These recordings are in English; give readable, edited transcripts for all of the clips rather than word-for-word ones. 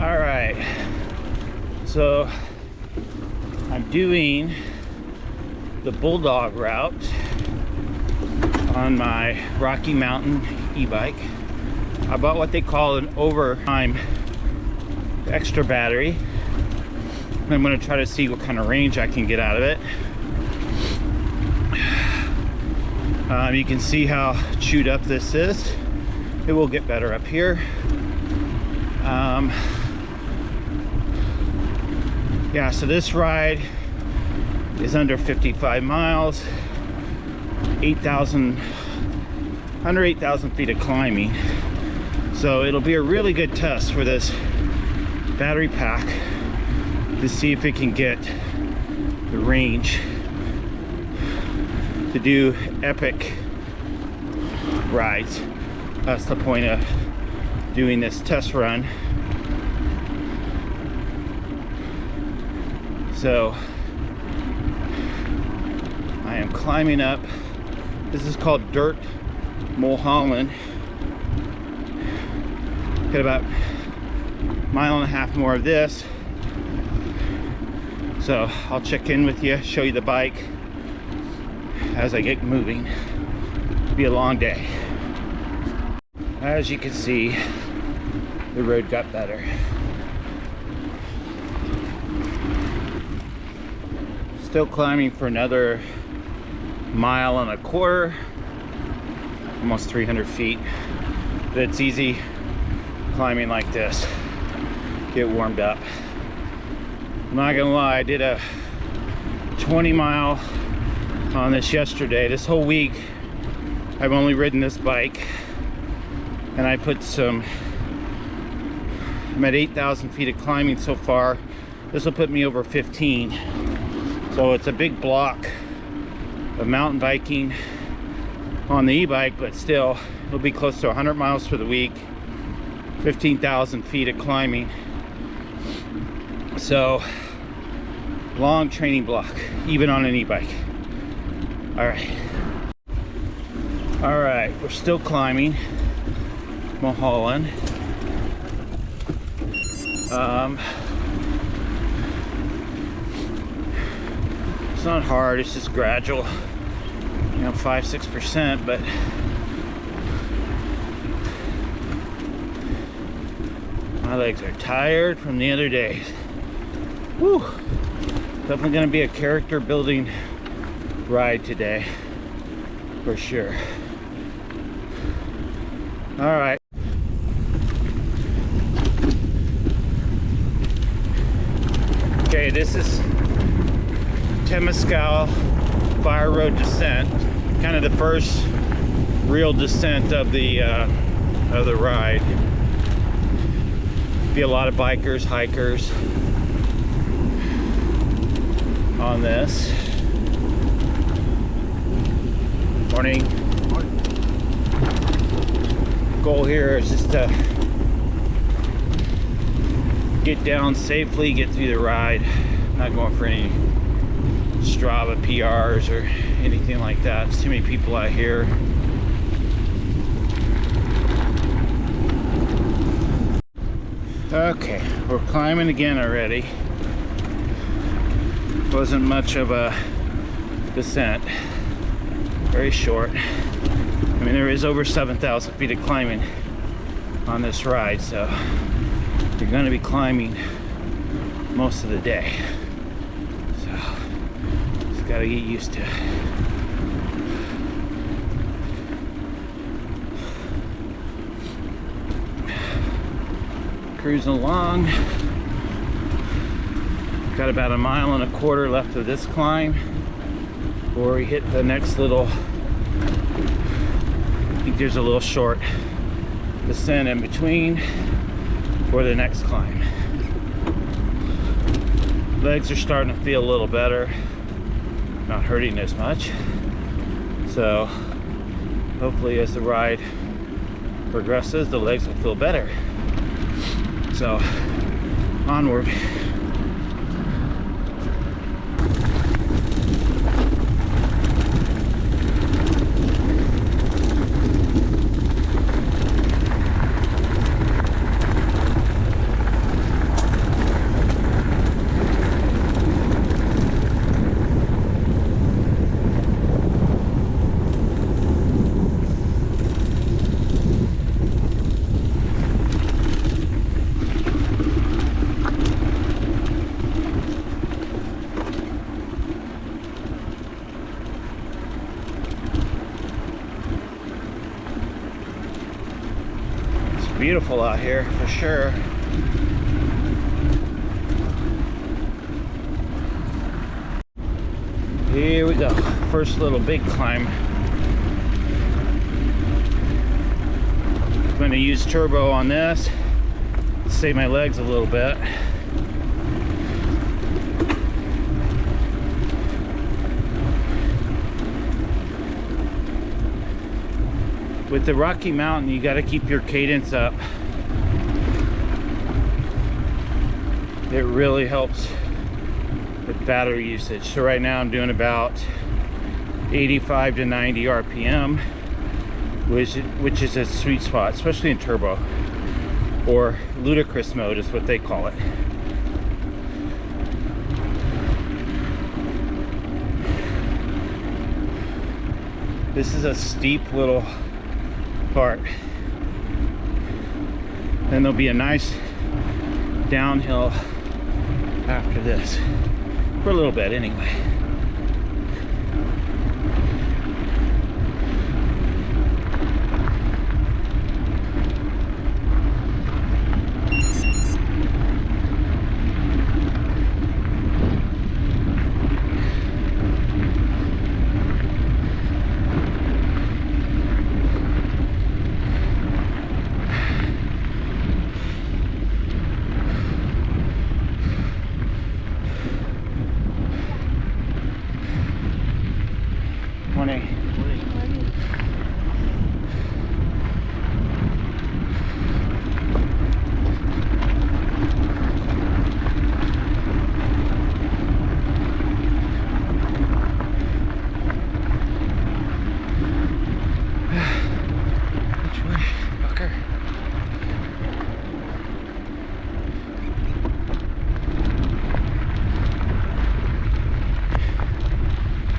All right, so I'm doing the Bulldog route on my Rocky Mountain e-bike. I bought what they call an overtime extra battery. I'm going to try to see what kind of range I can get out of it. You can see how chewed up this is. It will get better up here. Yeah, so this ride is under 55 miles, under 8,000 feet of climbing. So it'll be a really good test for this battery pack to see if it can get the range to do epic rides. That's the point of doing this test run. So I am climbing up. This is called Dirt Mulholland. Got about a mile and a half more of this. So I'll check in with you, show you the bike as I get moving. It'll be a long day. As you can see, the road got better. Still climbing for another 1.25 miles, almost 300 feet. But it's easy climbing like this. Get warmed up. I'm not gonna lie, I did a 20-mile on this yesterday. This whole week I've only ridden this bike, and I put I'm at 8,000 feet of climbing so far. This will put me over 15. So it's a big block of mountain biking on the e-bike, but still it'll be close to 100 miles for the week, 15,000 feet of climbing. So long training block, even on an e-bike. All right, we're still climbing Mulholland. It's not hard, it's just gradual, 5-6%, but my legs are tired from the other days. Woo! Definitely gonna be a character building ride today, for sure. All right. Okay, this is Temescal Fire Road descent, kind of the first real descent of the ride. Be a lot of bikers, hikers on this. Morning. Goal here is just to get down safely, get through the ride. Not going for any Strava PRs or anything like that. There's too many people out here. Okay, we're climbing again already. Wasn't much of a descent. Very short. I mean, there is over 7,000 feet of climbing on this ride, so you're going to be climbing most of the day. So just got to get used to it. Cruising along. Got about 1.25 miles left of this climb before we hit the next little, I think there's a little short descent in between for the next climb. Legs are starting to feel a little better, not hurting as much. So hopefully as the ride progresses, the legs will feel better. So onward. beautiful out here for sure. Here we go. First little big climb. I'm gonna use turbo on this, save my legs a little bit. With the Rocky Mountain, you got to keep your cadence up. It really helps with battery usage. So right now I'm doing about 85 to 90 RPM, which is a sweet spot, especially in turbo, or ludicrous mode is what they call it. This is a steep little part. Then there'll be a nice downhill after this, for a little bit anyway.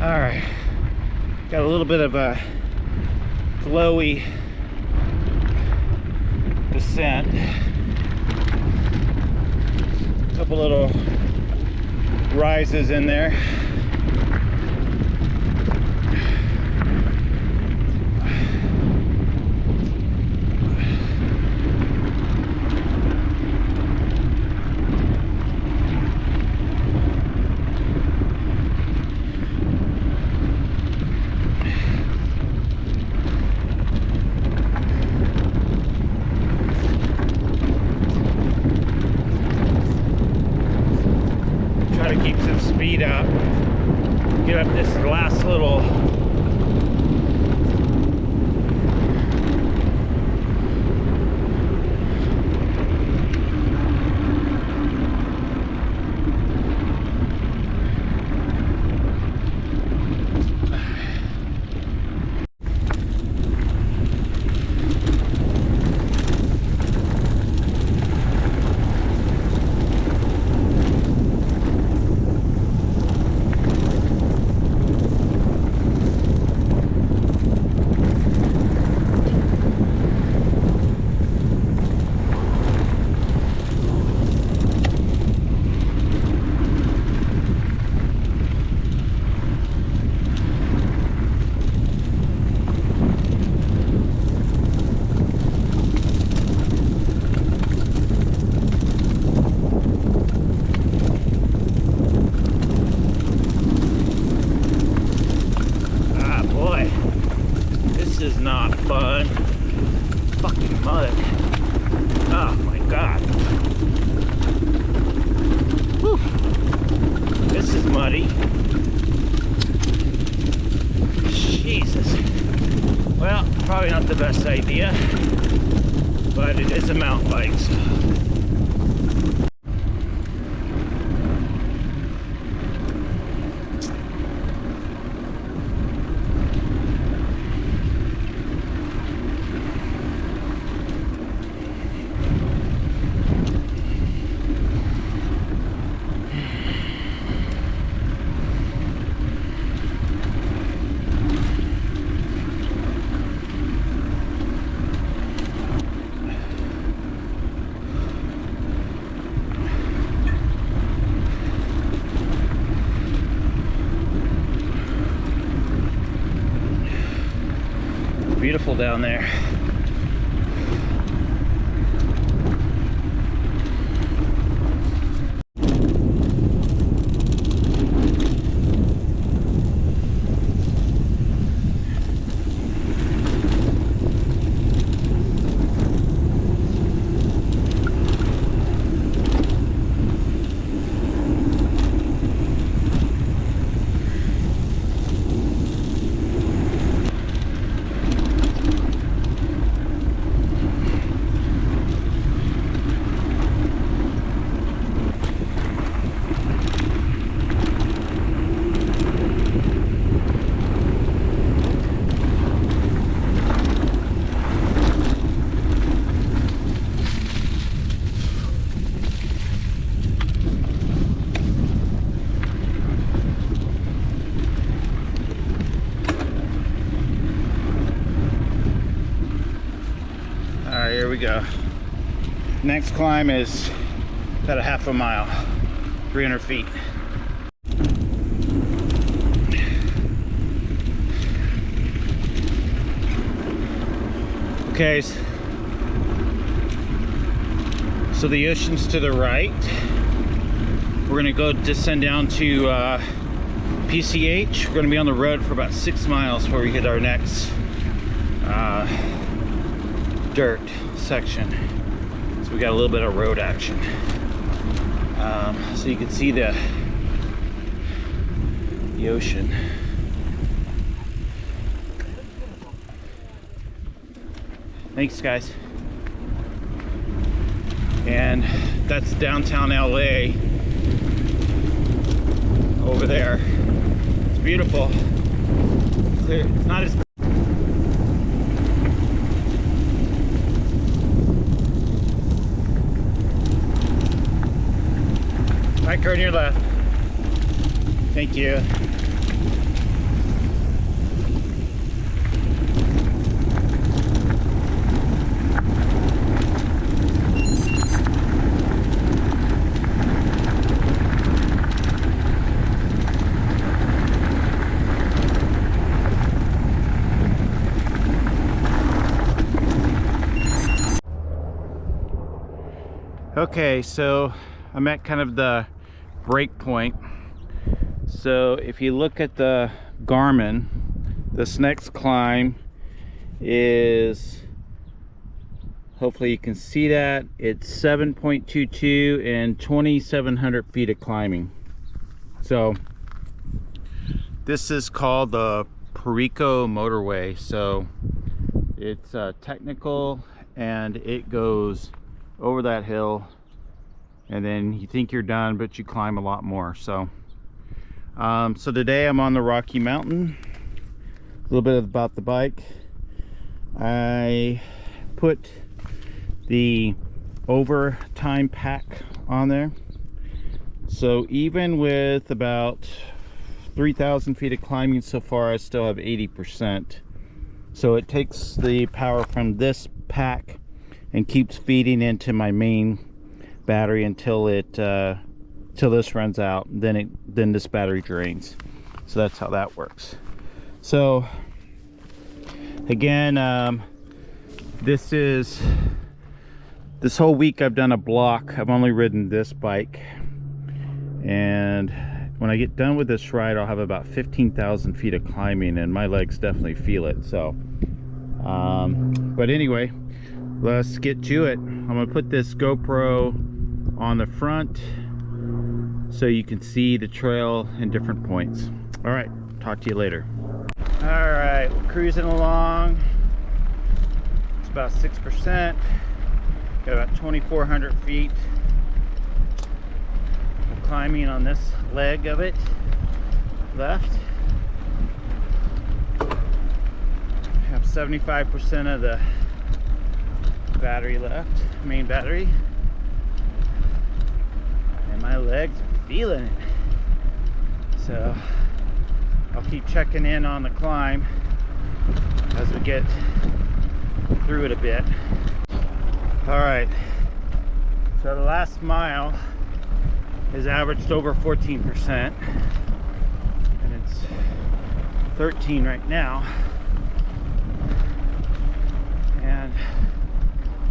All right, got a little bit of a flowy descent. A couple little rises in there. Keep some speed up, get up this last little is not fun. Fucking mud. Oh my god. Whew. This is muddy. Jesus. Well, probably not the best idea, but it is a mountain bike, so. Beautiful down there. here we go. Next climb is about a half a mile, 300 feet. Okay, so the ocean's to the right. We're gonna go descend down to PCH. We're gonna be on the road for about 6 miles before we hit our next dirt section. So we got a little bit of road action. So you can see the ocean. Thanks, guys. And that's downtown LA over there. It's beautiful. It's clear. It's not as right, turn your left. Thank you. Okay, so I'm at kind of the break point. So if you look at the Garmin, this next climb is, hopefully you can see that, it's 7.22 and 2,700 feet of climbing. So this is called the Perico Motorway. So it's technical, and it goes over that hill, and then you think you're done, but you climb a lot more. So so today I'm on the Rocky Mountain. A little bit about the bike. I put the overtime pack on there, so even with about 3,000 feet of climbing so far, I still have 80%. So it takes the power from this pack and keeps feeding into my main battery until it till this runs out. Then this battery drains. So that's how that works. So again, this whole week I've done a block. I've only ridden this bike, and when I get done with this ride, I'll have about 15,000 feet of climbing, and my legs definitely feel it. So but anyway, let's get to it. I'm gonna put this GoPro on the front so you can see the trail in different points. All right, talk to you later. All right, we're cruising along. It's about 6%. Got about 2,400 feet of climbing on this leg of it left. Have 75% of the battery left, main battery, and my legs are feeling it. So I'll keep checking in on the climb as we get through it a bit. All right, so the last mile is averaged over 14%, and it's 13 right now, and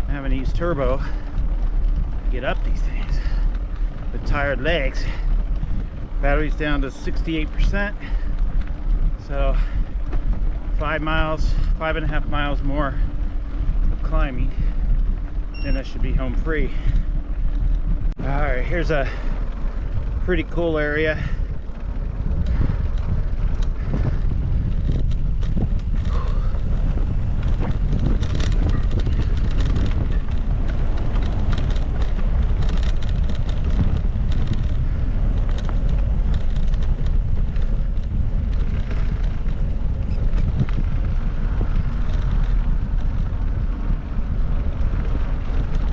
I'm having to use turbo to get up these things with tired legs. Battery's down to 68%, so 5.5 miles more of climbing, then I should be home free. All right, here's a pretty cool area.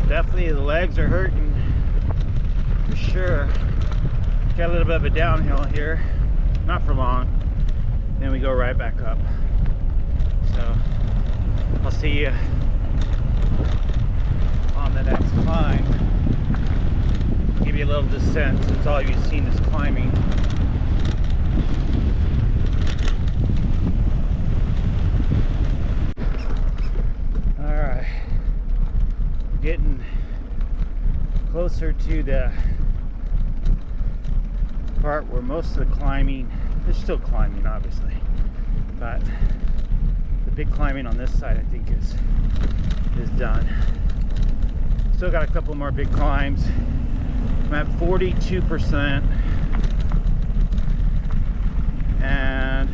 Definitely the legs are hurting for sure. Got a little bit of a downhill here, not for long, then we go right back up. So I'll see you descent since all you've seen is climbing. Alright, getting closer to the part where most of the climbing, there's still climbing obviously, but the big climbing on this side I think is done. Still got a couple more big climbs. I'm at 42% and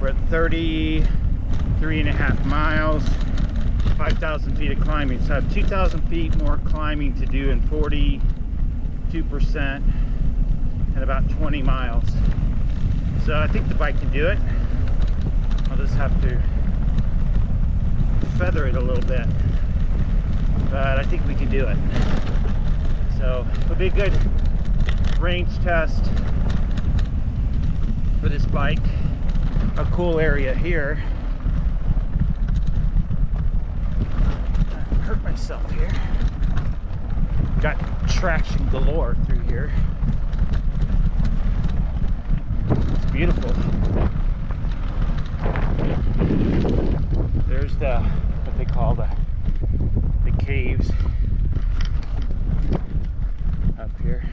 we're at 33.5 miles, 5,000 feet of climbing. So I have 2,000 feet more climbing to do in 42% and about 20 miles. So I think the bike can do it. I'll just have to feather it a little bit, but I think we can do it. So it'll be a good range test for this bike. A cool area here. I hurt myself here. Got traction galore through here. It's beautiful. There's what they call the caves up here.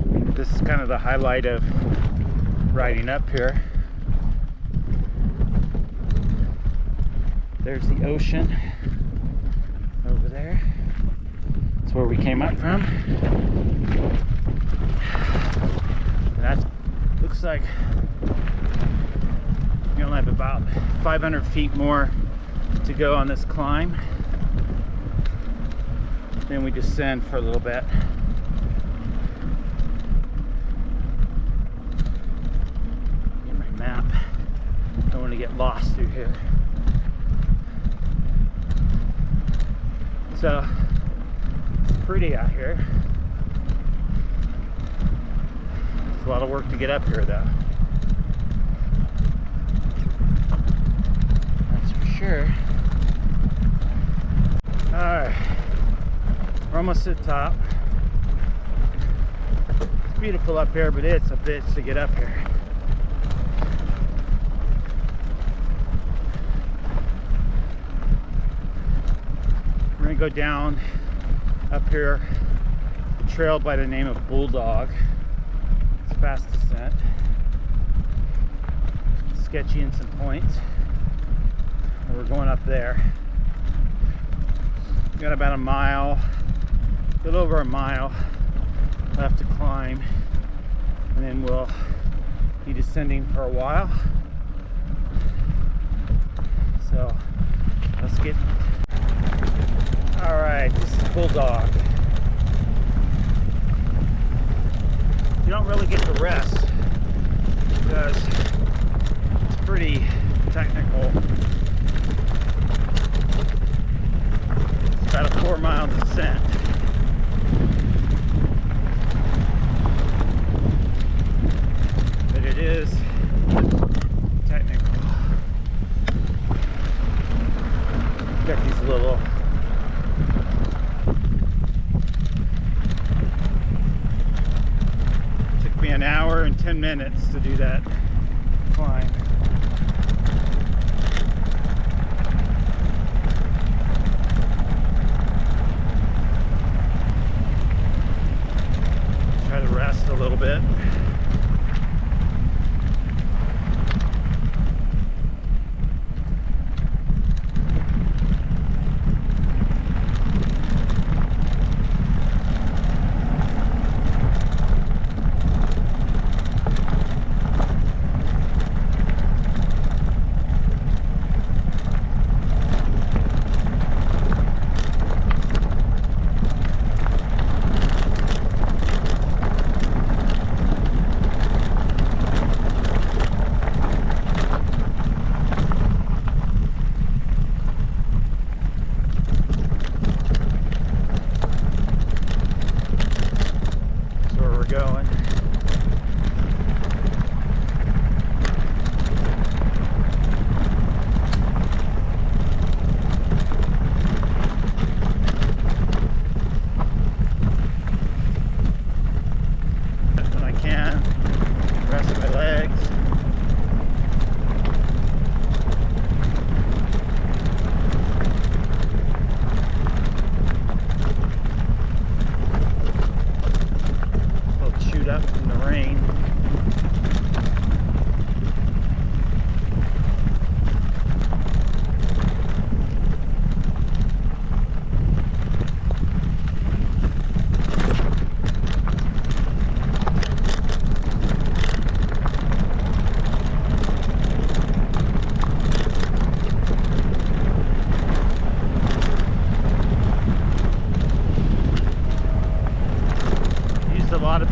This is kind of the highlight of riding up here. There's the ocean over there. That's where we came up from. And that looks like we only have about 500 feet more to go on this climb. Then we descend for a little bit. Get my map. Don't want to get lost through here. So it's pretty out here. It's a lot of work to get up here though. That's for sure. Alright. We're almost to the top. It's beautiful up here, but it's a bitch to get up here. We're gonna go down up here the trail by the name of Bulldog. It's fast descent. Sketchy in some points. And we're going up there. We got about a mile, a little over a mile left to climb, and then we'll be descending for a while. So let's get. All right, this is Bulldog. You don't really get to rest because it's pretty technical. It's about a 4-mile descent. But it is technical. Got these little took me an hour and 10 minutes to do that climb. Try to rest a little bit.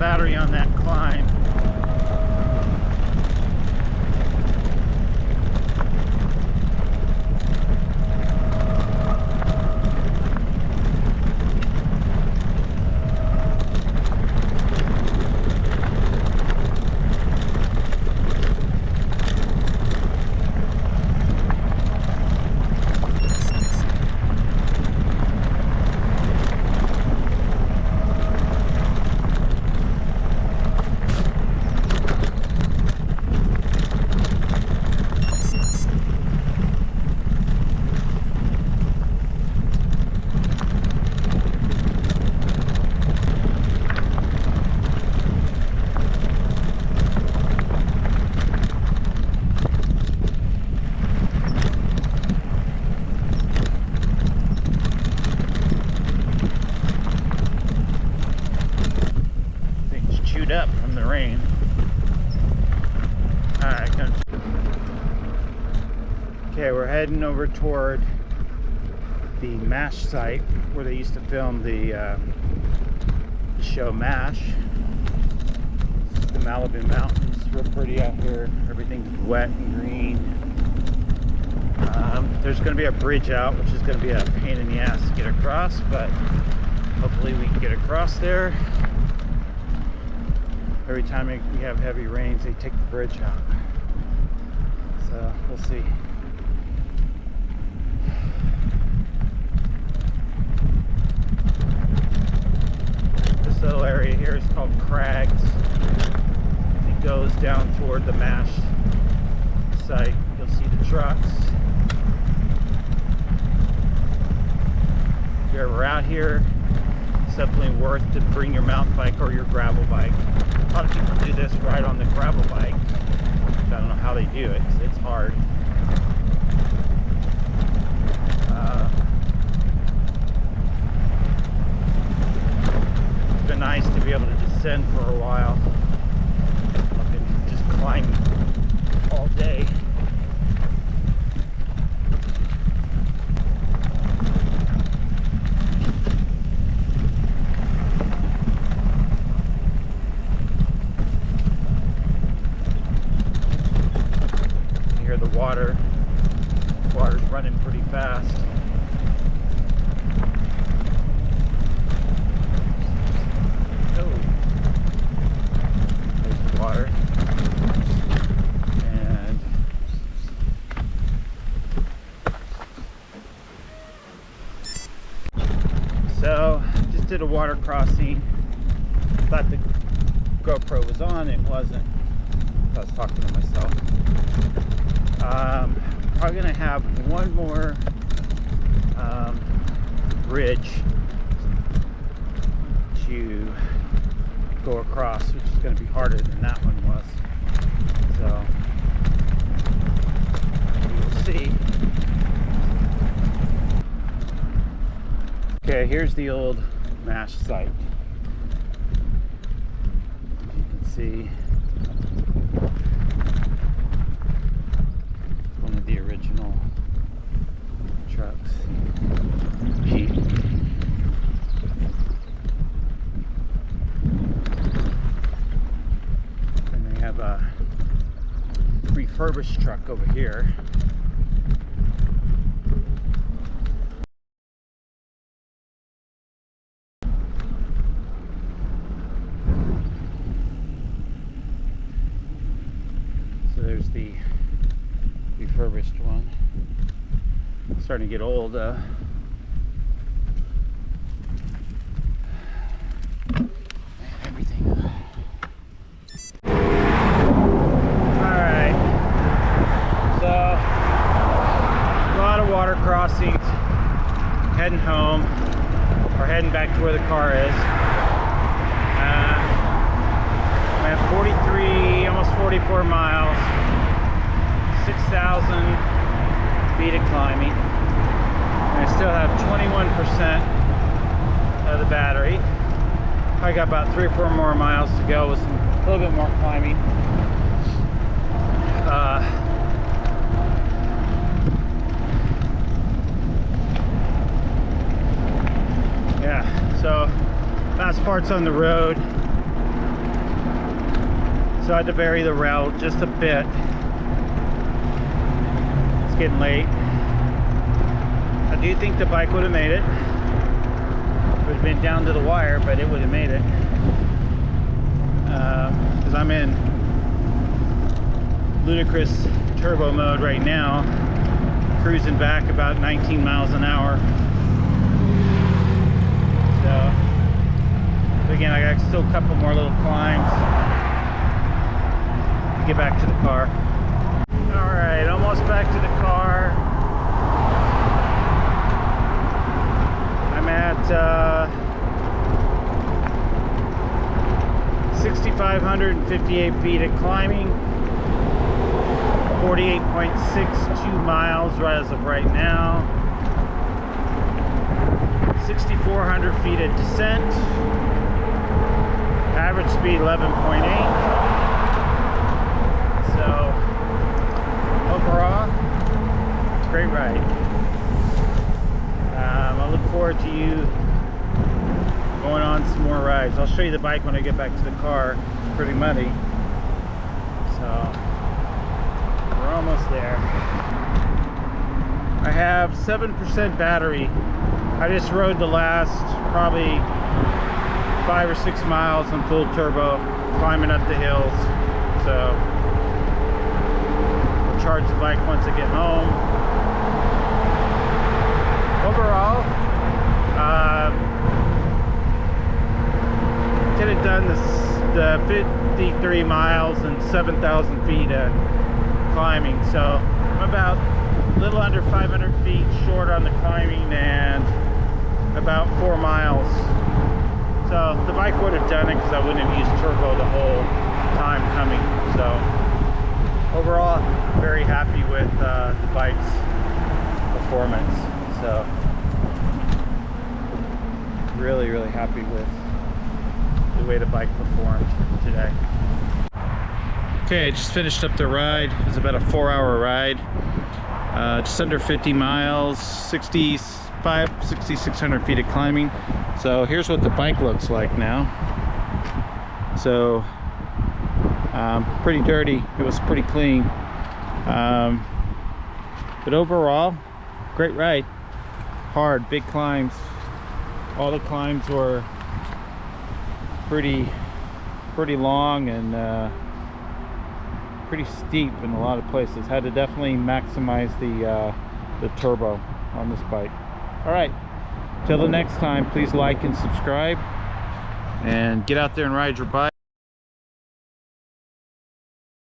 battery on that climb. Up from the rain. Alright, okay, we're heading over toward the MASH site where they used to film the show MASH. This is the Malibu Mountains. Real pretty out here. Everything's wet and green. There's going to be a bridge out, which is going to be a pain in the ass to get across, but hopefully we can get across there. Every time we have heavy rains, they take the bridge out. So we'll see. This little area here is called Crags. It goes down toward the MASH site. You'll see the trucks. If you're ever out here, it's definitely worth to bring your mountain bike or your gravel bike. A lot of people do this right on the gravel bike. I don't know how they do it, 'cause it's hard. It's been nice to be able to descend for a while. I've been just climbing all day. Water's running pretty fast. Oh, there's the water. And so just did a water crossing. Thought the GoPro was on, it wasn't. I was talking to myself. Probably gonna have one more bridge to go across, which is going to be harder than that one was. So we will see. Okay, here's the old MASH site. As you can see, one of the original trucks. Jeep. And they have a refurbished truck over here. So there's the refurbished one. It's starting to get old. Everything. Alright. So, a lot of water crossings. Heading home. Or heading back to where the car is. I have 43, almost 44 miles. 6,000 feet of climbing. And I still have 21% of the battery. I got about 3 or 4 more miles to go with a little bit more climbing. Yeah, so last part's on the road. So I had to vary the route just a bit. It's getting late. I do think the bike would have made it. It would have been down to the wire, but it would have made it. Because I'm in ludicrous turbo mode right now, cruising back about 19 miles an hour. So, but again, I got still a couple more little climbs to get back to the car. All right, almost back to the car. I'm at 6,558 feet of climbing, 48.62 miles right as of right now, 6,400 feet of descent, average speed 11.8. So overall, great ride. I look forward to you going on some more rides. I'll show you the bike when I get back to the car. It's pretty muddy, so we're almost there. I have 7% battery. I just rode the last probably 5 or 6 miles on full turbo, climbing up the hills. So I'll charge the bike once I get home. Overall, get it done the 53 miles and 7,000 feet of climbing. So I'm about a little under 500 feet short on the climbing and about 4 miles. So the bike would have done it because I wouldn't have used turbo the whole time coming. So overall, very happy with the bike's performance. So really happy with the way the bike performed today. Okay, I just finished up the ride. It was about a 4-hour ride, just under 50 miles, 6,600 feet of climbing. So here's what the bike looks like now. So pretty dirty. It was pretty clean, but overall, great ride. Hard, big climbs. All the climbs were pretty long and pretty steep in a lot of places. Had to definitely maximize the turbo on this bike. All right, till the next time, please like and subscribe and get out there and ride your bike.